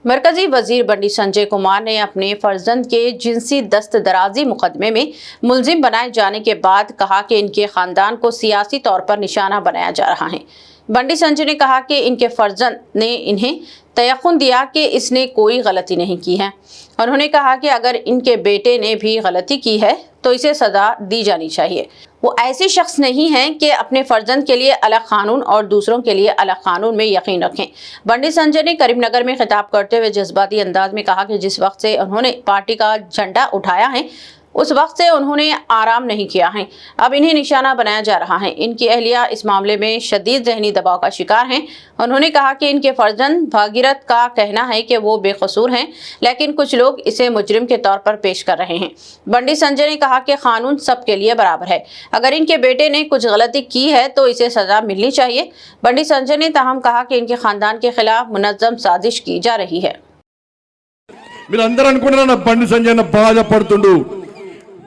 मरकजी वजीर बंडी संजय कुमार ने अपने फर्जंद के जिनसी दस्तदराजी मुकदमे में मुलजिम बनाए जाने के बाद कहा कि इनके खानदान को सियासी तौर पर निशाना बनाया जा रहा है। बंडी संजय ने कहा कि इनके फर्जंद ने इन्हें तयक़ुन दिया कि इसने कोई गलती नहीं की है। उन्होंने कहा कि अगर इनके बेटे ने भी गलती की है तो इसे सजा दी जानी चाहिए। वो ऐसे शख्स नहीं हैं कि अपने फर्जंद के लिए अलग कानून और दूसरों के लिए अलग कानून में यकीन रखें। बंडी संजय ने करीमनगर में खिताब करते हुए जज्बाती अंदाज में कहा कि जिस वक्त से उन्होंने पार्टी का झंडा उठाया है उस वक्त से उन्होंने आराम नहीं किया है। अब इन्हें निशाना बनाया जा रहा है। इनकी अहलिया इस मामले में शदीद ज़हनी दबाव का शिकार हैं। उन्होंने कहा कि इनके फर्जंद भागीरथ का कहना है कि वो बेकसूर हैं, लेकिन कुछ लोग इसे मुजरिम के तौर पर पेश कर रहे हैं। बंडी संजय ने कहा कि कानून सबके लिए बराबर है। अगर इनके बेटे ने कुछ गलती की है तो इसे सजा मिलनी चाहिए। बंडी संजय ने ताहम कहा कि इनके खानदान के खिलाफ मुनज़्ज़म साजिश की जा रही है।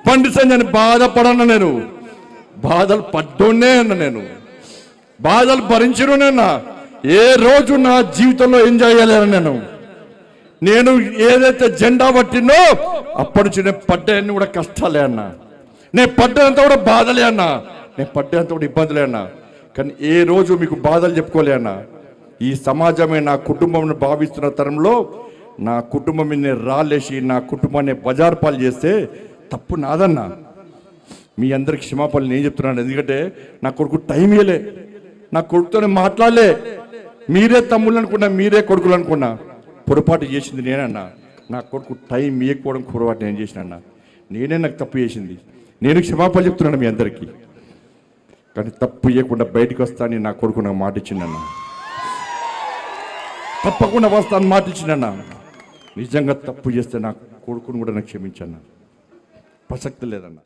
బండి సంజయ్ బాధపడను, నేను బాధలు పడ్డోనే అన్న, నేను బాధలు భరించరునేనా ఏ రోజు నా జీవితంలో ఎంజాయ్ చేయలేను। నేను ఏదైతే జెండా పట్టినో అప్పటి నుంచి నేను పడ్డాయన్ని కూడా కష్టాలే అన్న, నేను పడ్డంత కూడా బాధలే అన్న, నేను పడ్డంత కూడా ఇబ్బందులే అన్న, కానీ ఏ రోజు మీకు బాధలు చెప్పుకోలే అన్న। ఈ సమాజమే నా కుటుంబంను భావిస్తున్న తరంలో నా కుటుంబం మీద రాలేసి నా కుటుంబాన్ని బజార్ పాలు చేస్తే తప్పు నాదన్నా। మీ అందరికి క్షమాపణలు నేను చెప్తున్నాను, ఎందుకంటే నా కొడుకు టైం ఇవ్వలే, నా కొడుకుతోనే మాట్లాడలే, మీరే తమ్ముళ్ళు అనుకున్నా, మీరే కొడుకులు అనుకున్నా, పొరపాటు చేసింది నేనన్నా। నా కొడుకు టైం ఇవ్వకపోవడం పొరపాటు నేను చేసినన్నా, నేనే నాకు తప్పు చేసింది, నేను క్షమాపణలు చెప్తున్నాను మీ అందరికీ। కానీ తప్పు ఇవ్వకుండా బయటకు వస్తానని నా కొడుకు నాకు మాట ఇచ్చిందన్నా, తప్పకుండా వస్తాను మాట ఇచ్చిందన్నా। నిజంగా తప్పు చేస్తే నా కొడుకును కూడా నాకు క్షమించన్నా, ప్రసక్తి లేదన్నా।